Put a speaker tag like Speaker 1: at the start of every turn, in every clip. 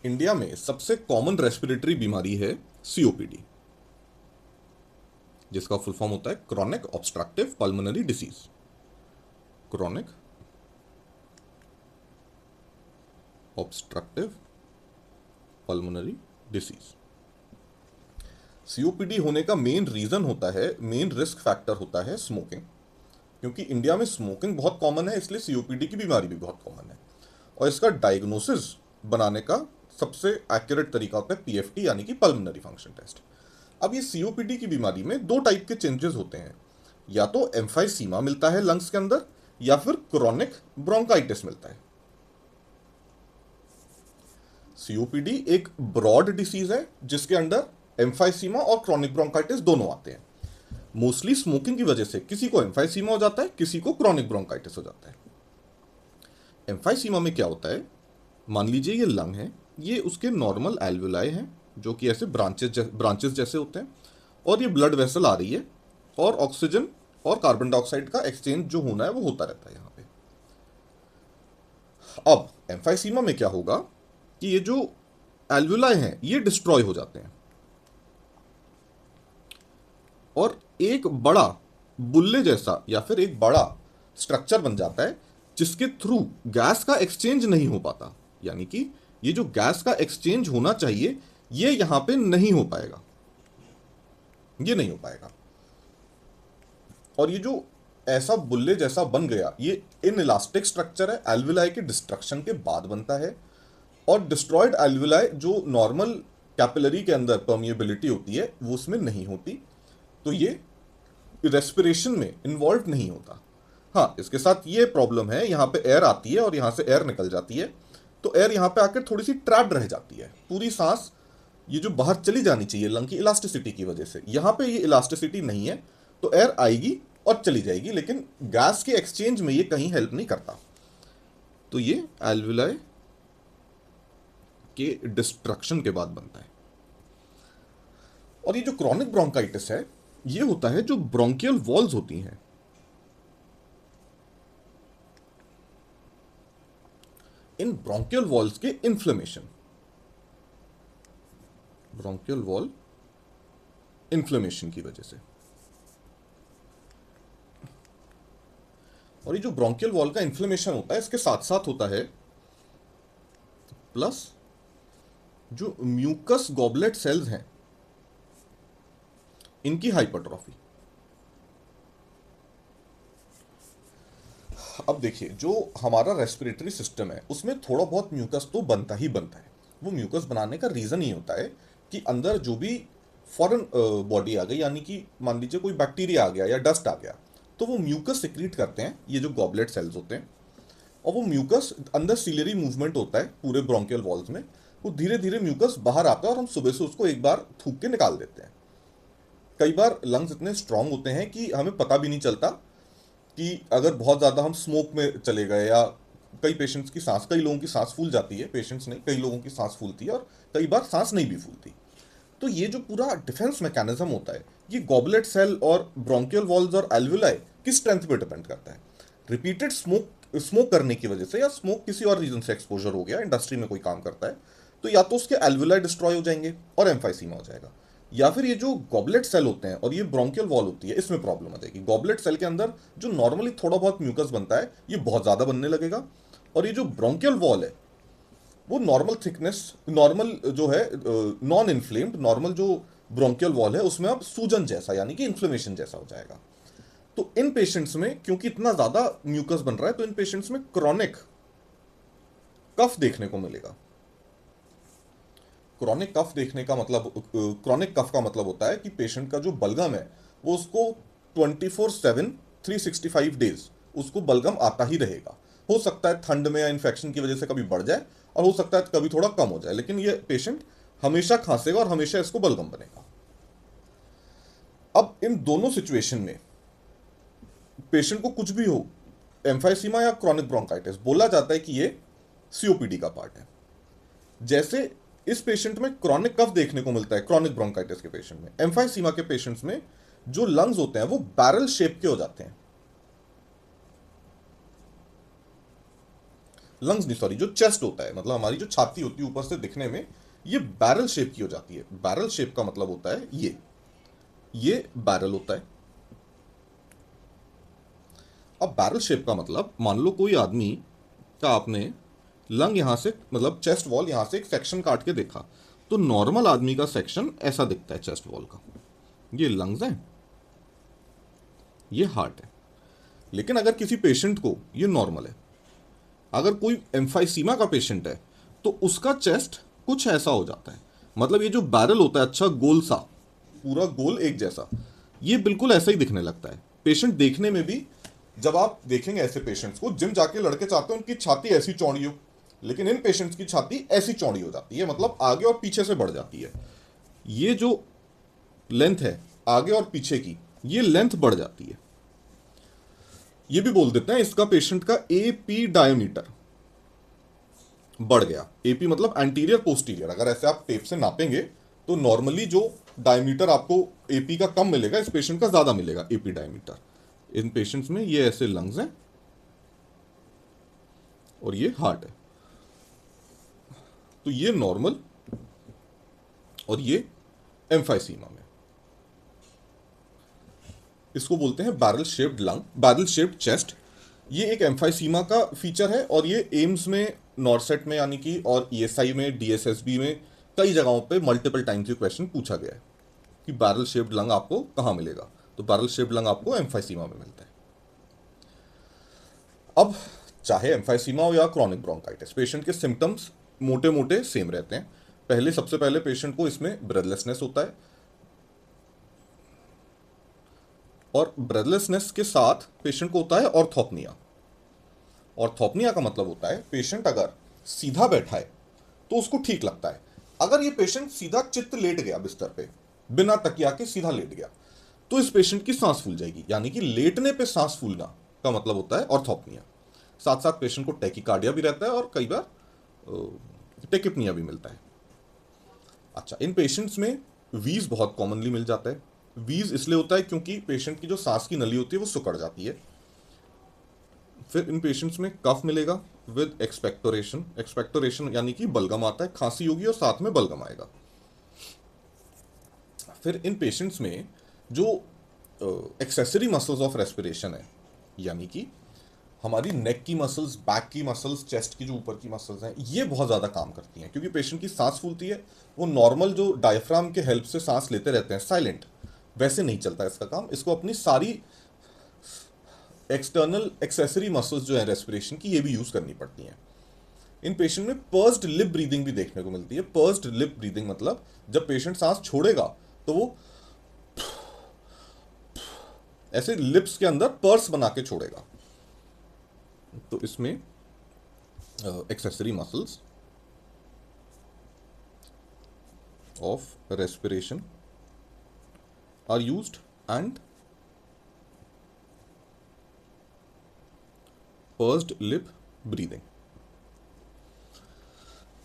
Speaker 1: India में सबसे common respiratory बीमारी है सीओपीडी, जिसका फुल फॉर्म होता है chronic obstructive pulmonary disease. Chronic obstructive pulmonary disease. COPD होने का मेन रीजन होता है, मेन रिस्क फैक्टर होता है स्मोकिंग। क्योंकि इंडिया में स्मोकिंग बहुत कॉमन है, इसलिए सीओपीडी की बीमारी भी बहुत कॉमन है। और इसका डायग्नोसिस बनाने का सबसे एक्यूरेट तरीका होता है पीएफटी, यानी कि पल्मोनरी फंक्शन टेस्ट। अब ये सीओपीडी की बीमारी में दो टाइप के चेंजेस होते हैं, या तो एम्फाइसीमा मिलता है लंग्स के अंदर, या फिर क्रॉनिक ब्रोंकाइटिस मिलता है। सीओपीडी एक ब्रॉड डिसीज है जिसके अंदर एम्फाइसीमा और क्रॉनिक ब्रोंकाइटिस दोनों आते हैं। मोस्टली स्मोकिंग की वजह से किसी को एम्फाइसीमा हो जाता है, किसी को क्रॉनिक ब्रोंकाइटिस हो जाता है। एम्फाइसीमा में क्या होता है, मान लीजिए ये लंग है, ये उसके नॉर्मल एल्वुलाई हैं जो कि ऐसे ब्रांचेस जैसे होते हैं, और ये ब्लड वेसल आ रही है और ऑक्सीजन और कार्बन डाइऑक्साइड का एक्सचेंज जो होना है वो होता रहता है यहाँ पे। अब एम्फाइसीमा में क्या होगा कि ये जो एल्वुलाई हैं ये डिस्ट्रॉय हो जाते हैं और एक बड़ा बुल्ले जैसा या फिर एक बड़ा स्ट्रक्चर बन जाता है जिसके थ्रू गैस का एक्सचेंज नहीं हो पाता। यानी कि ये जो गैस का एक्सचेंज होना चाहिए ये यहां पे नहीं हो पाएगा, ये नहीं हो पाएगा। और ये जो ऐसा बुल्ले जैसा बन गया, ये इनइलास्टिक स्ट्रक्चर है, एल्वुलाई के डिस्ट्रक्शन के बाद बनता है। और डिस्ट्रॉयड एल्वुलाई जो नॉर्मल कैपिलरी के अंदर परमिएबिलिटी होती है वो उसमें नहीं होती, तो ये रेस्पिरेशन में इन्वॉल्व नहीं होता। हाँ, इसके साथ ये प्रॉब्लम है, यहाँ पे एयर आती है और यहाँ से एयर निकल जाती है, तो एयर यहाँ पे आकर थोड़ी सी ट्रैप्ड रह जाती है। पूरी सांस ये जो बाहर चली जानी चाहिए लंग की इलास्टिसिटी की वजह से, यहाँ पे ये इलास्टिसिटी नहीं है, तो एयर आएगी और चली जाएगी, लेकिन गैस के एक्सचेंज में ये कहीं हेल्प नहीं करता। तो ये एल्वुलाई के डिस्ट्रक्शन के बाद बनता है। और ये जो क्रॉनिक ब्रोंकाइटिस है ये होता है जो ब्रोंकियल वॉल्स होती हैं, इन ब्रोंकियल वॉल्स के इन्फ्लेमेशन, ब्रोंकियल वॉल इन्फ्लेमेशन की वजह से। और ये जो ब्रोंकियल वॉल का इन्फ्लेमेशन होता है इसके साथ साथ होता है प्लस जो म्यूकस गॉबलेट सेल्स हैं इनकी हाइपरट्रॉफी। अब देखिए, जो हमारा रेस्पिरेटरी सिस्टम है उसमें थोड़ा बहुत म्यूकस तो बनता ही बनता है। वो म्यूकस बनाने का रीजन ये होता है कि अंदर जो भी फॉरेन बॉडी आ गई, यानी कि मान लीजिए कोई बैक्टीरिया आ गया या डस्ट आ गया, तो वो म्यूकस सिक्रीट करते हैं ये जो गॉबलेट सेल्स होते हैं। और वो म्यूकस अंदर सीलरी मूवमेंट होता है पूरे ब्रोंकियल वॉल्स में, वो धीरे धीरे म्यूकस बाहर आता है और हम सुबह से उसको एक बार थूक के निकाल देते हैं। कई बार लंग्स इतने स्ट्रांग होते हैं कि हमें पता भी नहीं चलता कि अगर बहुत ज़्यादा हम स्मोक में चले गए, या कई पेशेंट्स की सांस, कई लोगों की सांस फूल जाती है, पेशेंट्स नहीं, कई लोगों की सांस फूलती है और कई बार सांस नहीं भी फूलती। तो ये जो पूरा डिफेंस मैकेनिज्म होता है ये गॉबलेट सेल और ब्रोंकियल वॉल्स और एल्वुलाई की स्ट्रेंथ पे डिपेंड करता है। रिपीटेड स्मोक करने की वजह से, या स्मोक किसी और रीजन से एक्सपोजर हो गया, इंडस्ट्री में कोई काम करता है, तो या तो उसके एल्वुलाई डिस्ट्रॉय हो जाएंगे और एम्फाइसीमा हो जाएगा, या फिर ये जो गॉबलेट सेल होते हैं और ये ब्रोंकियल वॉल होती है इसमें प्रॉब्लम आ जाएगी। गॉबलेट सेल के अंदर जो नॉर्मली थोड़ा बहुत म्यूकस बनता है ये बहुत ज़्यादा बनने लगेगा, और ये जो ब्रोंकियल वॉल है वो नॉर्मल थिकनेस, नॉर्मल जो है नॉन इन्फ्लेम्ड नॉर्मल जो ब्रोंकियल वॉल है उसमें अब सूजन जैसा, यानी कि इन्फ्लेमेशन जैसा हो जाएगा। तो इन पेशेंट्स में क्योंकि इतना ज़्यादा म्यूकस बन रहा है, तो इन पेशेंट्स में क्रॉनिक कफ देखने को मिलेगा। क्रॉनिक कफ देखने का मतलब, क्रॉनिक कफ का मतलब होता है कि पेशेंट का जो बलगम है वो उसको 24/7 365 डेज उसको बलगम आता ही रहेगा। हो सकता है ठंड में या इन्फेक्शन की वजह से कभी बढ़ जाए, और हो सकता है कभी थोड़ा कम हो जाए, लेकिन ये पेशेंट हमेशा खांसेगा और हमेशा इसको बलगम बनेगा। अब इन दोनों सिचुएशन में पेशेंट को कुछ भी हो, एम्फाइसीमा या क्रॉनिक ब्रोंकाइटिस, बोला जाता है कि ये सीओपीडी का पार्ट है। जैसे इस पेशेंट में क्रॉनिक कफ देखने को मिलता है, क्रॉनिक ब्रोंकाइटिस के पेशेंट में, एम्फाइसीमा के पेशेंट्स में जो लंग्स होते हैं वो बैरल शेप के हो जाते हैं। लंग्स नहीं सॉरी, जो चेस्ट होता है, मतलब हमारी जो छाती होती है ऊपर से दिखने में, ये बैरल शेप की हो जाती है। बैरल शेप का मतलब होता है ये बैरल होता है। अब बैरल शेप का मतलब, मान लो कोई आदमी का आपने लंग यहां से, मतलब चेस्ट वॉल यहां से एक सेक्शन काट के देखा, तो नॉर्मल आदमी का सेक्शन ऐसा दिखता है चेस्ट वॉल का। ये लंग्स है, ये हार्ट है। लेकिन अगर किसी पेशेंट को, ये नॉर्मल है, अगर कोई एम्फाइसीमा का पेशेंट है तो उसका चेस्ट कुछ ऐसा हो जाता है। मतलब ये जो बैरल होता है, अच्छा गोल सा, पूरा गोल एक जैसा, ये बिल्कुल ऐसा ही दिखने लगता है। पेशेंट देखने में भी, जब आप देखेंगे ऐसे पेशेंट्स को, जिम जाके लड़के चाहते हैं उनकी छाती ऐसी चौड़ी हो, लेकिन इन पेशेंट्स की छाती ऐसी चौड़ी हो जाती है, मतलब आगे और पीछे से बढ़ जाती है। ये जो लेंथ है आगे और पीछे की, ये लेंथ बढ़ जाती है। ये भी बोल देते हैं इसका पेशेंट का एपी डायमीटर बढ़ गया। एपी मतलब एंटीरियर पोस्टीरियर, अगर ऐसे आप टेप से नापेंगे तो नॉर्मली जो डायमीटर आपको एपी का कम मिलेगा, इस पेशेंट का ज्यादा मिलेगा एपी डायमीटर। इन पेशेंट्स में ये ऐसे लंग्स हैं और ये हार्ट है। तो ये नॉर्मल और ये एम्फाइसीमा में, इसको बोलते हैं barrel shaped lung, barrel shaped chest. ये एक एम्फाइसीमा का फीचर है और ये एम्स में, नॉर्सेट में यानी कि, और ईएसआई में, डीएसएसबी में, कई जगहों पे मल्टीपल टाइम्स ये क्वेश्चन पूछा गया है कि बैरल शेप्ड लंग आपको कहाँ मिलेगा। तो बैरल शेप्ड लंग आपको एम्फाइसीमा में मिलता है। अब चाहे एम्फाइसीमा हो या क्रॉनिक ब्रोंकाइटिस, पेशेंट के सिम्टम्स मोटे मोटे सेम रहते हैं। सबसे पहले पेशेंट को इसमें ब्रेथलेसनेस होता है, और ब्रेथलेसनेस के साथ पेशेंट को होता है ऑर्थोपनिया। ऑर्थोपनिया का मतलब होता है पेशेंट अगर सीधा बैठा है तो उसको ठीक लगता है। अगर ये पेशेंट सीधा चित्त लेट गया बिस्तर पे, बिना तकिया के सीधा लेट गया, तो इस पेशेंट की सांस फूल जाएगी। यानी कि लेटने पे सांस फूलना का मतलब होता है ऑर्थोपनिया। साथ साथ पेशेंट को टैकीकार्डिया भी रहता है और कई बार टेकिपनिया भी मिलता है। अच्छा, इन पेशेंट्स में वीज बहुत कॉमनली मिल जाता है। वीज इसलिए होता है क्योंकि पेशेंट की जो सांस की नली होती है वो सिकुड़ जाती है। फिर इन पेशेंट्स में कफ मिलेगा विद एक्सपेक्टोरेशन। एक्सपेक्टोरेशन यानी कि बलगम आता है, खांसी होगी और साथ में बलगम आएगा। फिर इन पेशेंट्स में जो एक्सेसरी मसल्स ऑफ रेस्पिरेशन है, यानी कि हमारी नेक की मसल्स, बैक की मसल्स, चेस्ट की जो ऊपर की मसल्स हैं, ये बहुत ज़्यादा काम करती हैं। क्योंकि पेशेंट की सांस फूलती है, वो नॉर्मल जो डायफ्राम के हेल्प से सांस लेते रहते हैं साइलेंट, वैसे नहीं चलता इसका काम। इसको अपनी सारी एक्सटर्नल एक्सेसरी मसल्स जो है रेस्पिरेशन की, ये भी यूज़ करनी पड़ती हैं। इन पेशेंट में पर्स्ड लिप ब्रीदिंग भी देखने को मिलती है। पर्स्ड लिप ब्रीदिंग मतलब जब पेशेंट सांस छोड़ेगा तो वो ऐसे लिप्स के अंदर पर्स बना के छोड़ेगा। तो इसमें accessory muscles of respiration are used and pursed lip breathing.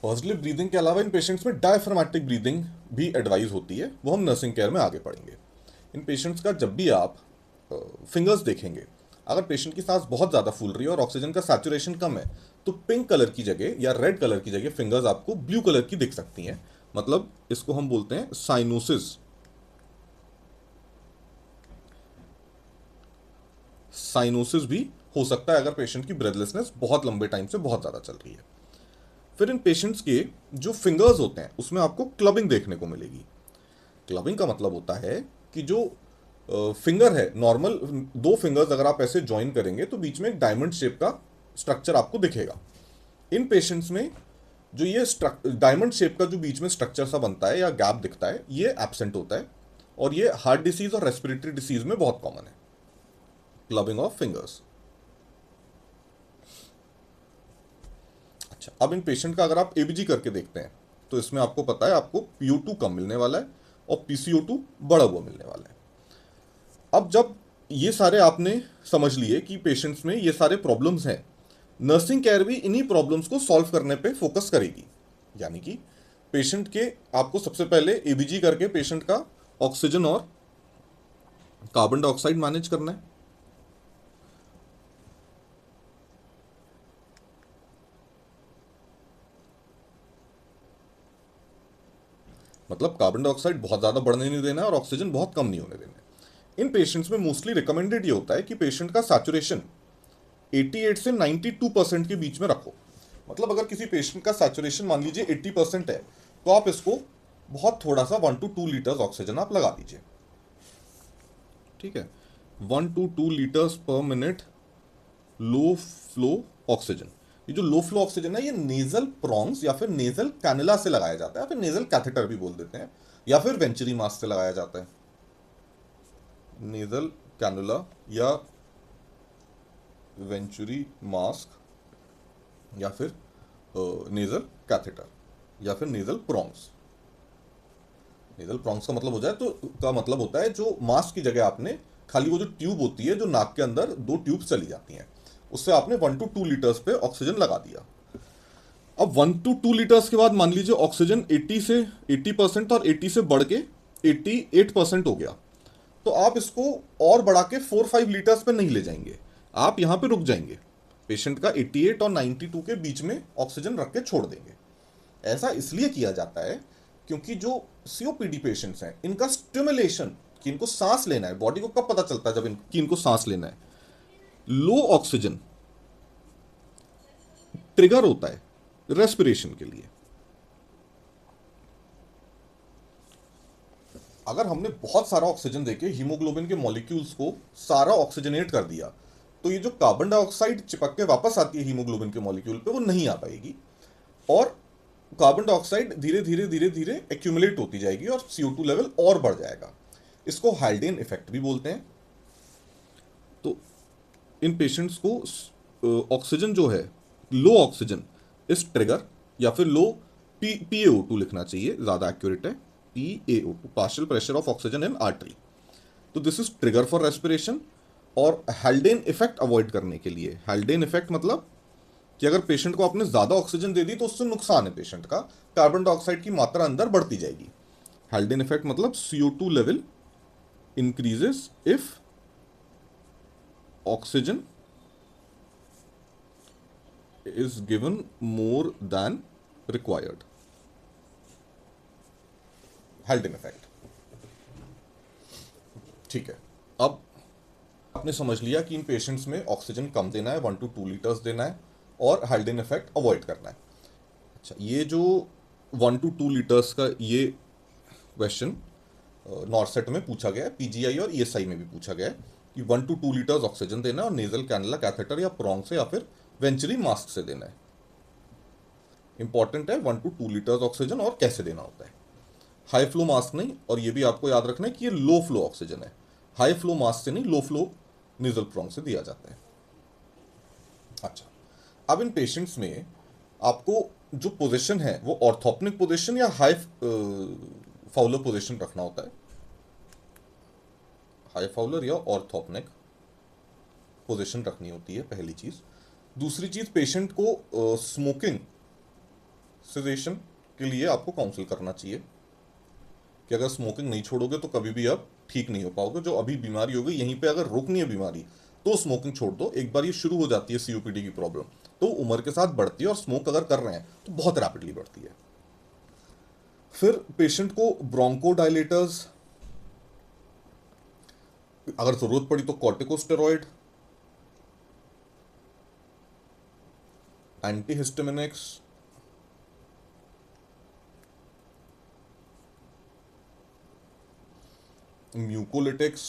Speaker 1: Pursed lip breathing के अलावा इन पेशेंट्स में डायफ्रामेटिक ब्रीदिंग भी एडवाइज होती है, वो हम नर्सिंग केयर में आगे पढ़ेंगे। इन पेशेंट्स का जब भी आप फिंगर्स देखेंगे, अगर पेशेंट की सांस बहुत ज़्यादा फूल रही है और ऑक्सीजन का सैचुरेशन कम है, तो पिंक कलर की जगह या रेड कलर की जगह फिंगर्स आपको ब्लू कलर की दिख सकती हैं। मतलब इसको हम बोलते हैं साइनोसिस। साइनोसिस भी हो सकता है अगर पेशेंट की ब्रेथलेसनेस बहुत लंबे टाइम से बहुत ज़्यादा चल रही है। फिर इन पेशेंट्स के जो फिंगर्स होते हैं उसमें आपको क्लबिंग देखने को मिलेगी। क्लबिंग का मतलब होता है कि जो फिंगर है, नॉर्मल दो फिंगर्स अगर आप ऐसे ज्वाइन करेंगे तो बीच में एक डायमंड शेप का स्ट्रक्चर आपको दिखेगा। इन पेशेंट्स में जो ये डायमंड शेप का जो बीच में स्ट्रक्चर सा बनता है या गैप दिखता है, ये एब्सेंट होता है, और ये हार्ट डिसीज और रेस्पिरेटरी डिसीज में बहुत कॉमन है, क्लबिंग ऑफ फिंगर्स। अच्छा, अब इन पेशेंट का अगर आप एबीजी करके देखते हैं तो इसमें आपको पता है आपको PO2 कम मिलने वाला है और PCO2 बढ़ा हुआ मिलने वाला है। अब जब ये सारे आपने समझ लिए कि पेशेंट्स में ये सारे प्रॉब्लम्स हैं, नर्सिंग केयर भी इन्हीं प्रॉब्लम्स को सॉल्व करने पे फोकस करेगी। यानी कि पेशेंट के, आपको सबसे पहले एबीजी करके पेशेंट का ऑक्सीजन और कार्बन डाइऑक्साइड मैनेज करना है। मतलब कार्बन डाइऑक्साइड बहुत ज़्यादा बढ़ने नहीं देना है और ऑक्सीजन बहुत कम नहीं होने देना है। इन पेशेंट्स में मोस्टली रिकमेंडेड ये होता है कि पेशेंट का सैचुरेशन 88 से 92% के बीच में रखो। मतलब अगर किसी पेशेंट का सैचुरेशन मान लीजिए 80% है, तो आप इसको बहुत थोड़ा सा 1 to 2 लीटर्स ऑक्सीजन आप लगा दीजिए, ठीक है। 1 to 2 लीटर्स पर मिनट लो फ्लो ऑक्सीजन। ये जो लो फ्लो ऑक्सीजन है ये नेजल प्रोंग्स या फिर नेजल कैनुला से लगाया जाता है, या फिर नेजल कैथेटर भी बोल देते हैं, या फिर वेंचुरी मास्क से लगाया जाता है। नेजल कैनुला या वेंचुरी मास्क या फिर नेजल कैथेटर या फिर नेजल प्रोंग्स। नेजल प्रोंग्स का मतलब हो जाए तो का मतलब होता है जो मास्क की जगह आपने खाली वो जो ट्यूब होती है जो नाक के अंदर 2 ट्यूब्स चली जाती हैं, उससे आपने 1 to 2 लीटर्स पे ऑक्सीजन लगा दिया। अब 1 to 2 लीटर्स के बाद मान लीजिए ऑक्सीजन 80% और 80 से बढ़ के 88% हो गया, तो आप इसको और बढ़ा के 4-5 लीटर्स पे नहीं ले जाएंगे, आप यहाँ पे रुक जाएंगे। पेशेंट का 88 और 92 के बीच में ऑक्सीजन रख के छोड़ देंगे। ऐसा इसलिए किया जाता है क्योंकि जो सीओपीडी पेशेंट्स हैं इनका स्टिमुलेशन, कि इनको सांस लेना है, बॉडी को कब पता चलता है जब कि इनको सांस लेना है, लो ऑक्सीजन ट्रिगर होता है रेस्पिरेशन के लिए। अगर हमने बहुत सारा ऑक्सीजन देके हीमोग्लोबिन के मॉलिक्यूल्स को सारा ऑक्सीजनेट कर दिया, तो ये जो कार्बन डाइऑक्साइड चिपक के वापस आती है हीमोग्लोबिन के मॉलिक्यूल पे, वो नहीं आ पाएगी और कार्बन डाइऑक्साइड धीरे धीरे धीरे धीरे एक्यूमुलेट होती जाएगी और CO2 लेवल और बढ़ जाएगा। इसको हाल्डेन इफेक्ट भी बोलते हैं। तो इन पेशेंट्स को ऑक्सीजन जो है, लो ऑक्सीजन इस ट्रिगर, या फिर लो PaO2 लिखना चाहिए, ज़्यादा एक्यूरेट है, PaO2 partial pressure of oxygen in artery. तो this is trigger for respiration. और हाल्डेन इफेक्ट अवॉइड करने के लिए, हाल्डेन इफेक्ट मतलब कि अगर पेशेंट को आपने ज़्यादा ऑक्सीजन दे दी तो उससे नुकसान है पेशेंट का, कार्बन डाइऑक्साइड की मात्रा अंदर बढ़ती जाएगी। हाल्डेन इफेक्ट मतलब CO2 level increases if oxygen is given more than required। Haldane effect, ठीक है। अब आपने समझ लिया कि इन पेशेंट्स में ऑक्सीजन कम देना है, 1 to 2 लीटर्स देना है और हाल्डेन इफेक्ट अवॉइड करना है। अच्छा, ये जो 1 to 2 लीटर्स का ये क्वेश्चन नॉर्सेट में पूछा गया है, PGI और ESI में भी पूछा गया है कि 1 to 2 लीटर्स ऑक्सीजन देना है और नेजल कैनुला कैथेटर या प्रोंग से या फिर वेंचुरी मास्क से देना है। इंपॉर्टेंट है 1 to 2 लीटर्स ऑक्सीजन और कैसे देना होता है। हाई फ्लो मास्क नहीं, और ये भी आपको याद रखना है कि ये लो फ्लो ऑक्सीजन है, हाई फ्लो मास्क से नहीं, लो फ्लो नेजल प्रोंग से दिया जाता है। अच्छा, अब इन पेशेंट्स में आपको जो पोजीशन है वो ऑर्थोपनिक पोजीशन या हाई फाउलर पोजीशन रखना होता है। हाई फाउलर या ऑर्थोपनिक पोजीशन रखनी होती है, पहली चीज। दूसरी चीज, पेशेंट को स्मोकिंग सेडेशन के लिए आपको काउंसिल करना चाहिए कि अगर स्मोकिंग नहीं छोड़ोगे तो कभी भी आप ठीक नहीं हो पाओगे। जो अभी बीमारी हो गई यहीं पे अगर रोकनी है बीमारी तो स्मोकिंग छोड़ दो। एक बार ये शुरू हो जाती है COPD की प्रॉब्लम तो उम्र के साथ बढ़ती है, और स्मोक अगर कर रहे हैं तो बहुत रैपिडली बढ़ती है। फिर पेशेंट को ब्रोंकोडायलेटर्स, अगर जरूरत पड़ी तो कॉर्टिकोस्टेरॉइड, एंटीहिस्टामिनिक्स, म्यूकोलिटिक्स।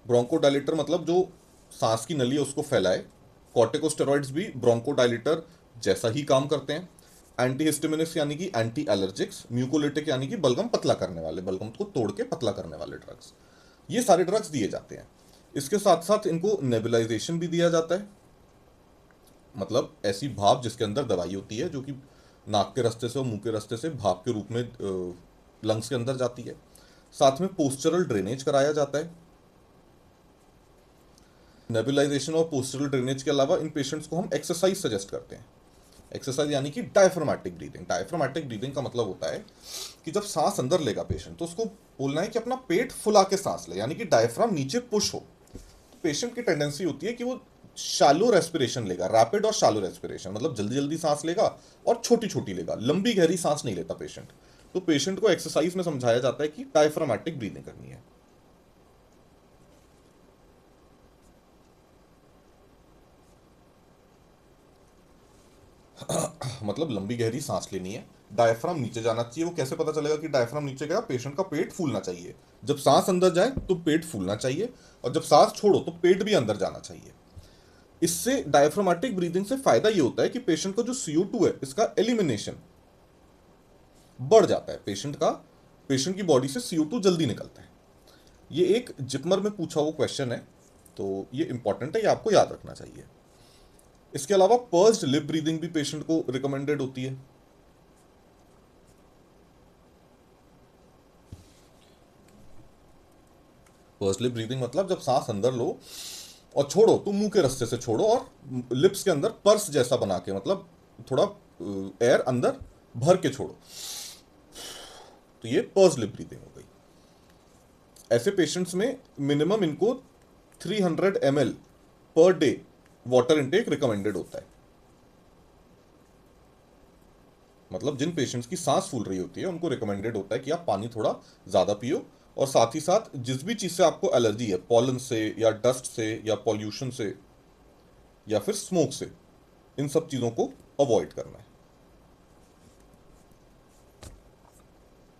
Speaker 1: ब्रोंकोडायलेटर मतलब जो सांस की नली है उसको फैलाए। कॉर्टिकोस्टेरॉइड्स भी ब्रोंकोडायलेटर जैसा ही काम करते हैं। एंटीहिस्टामिनिक्स यानी कि एंटी एलर्जिक्स, म्यूकोलिटिक यानी कि बलगम पतला करने वाले, बलगम को तोड़ के पतला करने वाले ड्रग्स, ये सारे ड्रग्स दिए जाते हैं। इसके साथ साथ इनको नेबुलाइजेशन भी दिया जाता है, मतलब ऐसी भाप जिसके अंदर दवाई होती है जो कि नाक के रास्ते से और मुंह के रास्ते से भाप के रूप में लंग्स के अंदर जाती है। साथ में पोस्चरल ड्रेनेज कराया जाता है। नेबुलाइजेशन और पोस्चरल ड्रेनेज के अलावा इन पेशेंट्स को हम एक्सरसाइज सजेस्ट करते हैं। एक्सरसाइज यानी कि डायफ्रामेटिक ब्रीदिंग। डायफ्रामेटिक ब्रीदिंग का मतलब होता है कि जब सांस अंदर लेगा पेशेंट तो उसको बोलना है कि अपना पेट फुला के सांस ले, यानी कि डायफ्राम नीचे पुश हो। तो पेशेंट की टेंडेंसी होती है कि वो शैलो रेस्पिरेशन लेगा, रैपिड और शैलो रेस्पिरेशन, मतलब जल्दी जल्दी सांस लेगा और छोटी छोटी लेगा, लंबी गहरी सांस नहीं लेता पेशेंट। तो पेशेंट को एक्सरसाइज में समझाया जाता है कि डायफ्रामेटिक ब्रीदिंग करनी है। मतलब लंबी गहरी सांस लेनी है, डायफ्राम नीचे जाना चाहिए। वो कैसे पता चलेगा कि डायफ्राम नीचे गया? पेशेंट का पेट फूलना चाहिए। जब सांस अंदर जाए तो पेट फूलना चाहिए, और जब सांस छोड़ो तो पेट भी अंदर जाना चाहिए। इससे डायफ्रामेटिक ब्रीदिंग से फायदा ये होता है कि पेशेंट का जो CO2 है इसका एलिमिनेशन बढ़ जाता है। पेशेंट की बॉडी से CO2 जल्दी निकलता है। ये एक जिपमर में पूछा हुआ क्वेश्चन है, तो ये इंपॉर्टेंट है, ये आपको याद रखना चाहिए। इसके अलावा पर्स्ड लिप ब्रीदिंग भी पेशेंट को रिकमेंडेड होती है। पर्स्ड लिप ब्रीदिंग मतलब जब सांस अंदर लो और छोड़ो तो मुंह के रास्ते से छोड़ो, और लिप्स के अंदर पर्स जैसा बना के, मतलब थोड़ा एयर अंदर भर के छोड़ो। तो ये पर्स्ड लिप ब्रीदिंग हो गई। ऐसे पेशेंट्स में मिनिमम इनको 300 ml per day water intake recommended होता है। मतलब जिन पेशेंट्स की सांस फूल रही होती है उनको रिकमेंडेड होता है कि आप पानी थोड़ा ज़्यादा पियो, और साथ ही साथ जिस भी चीज़ से आपको एलर्जी है, पॉलन से या डस्ट से या पॉल्यूशन से या फिर स्मोक से, इन सब चीज़ों को अवॉइड करना है।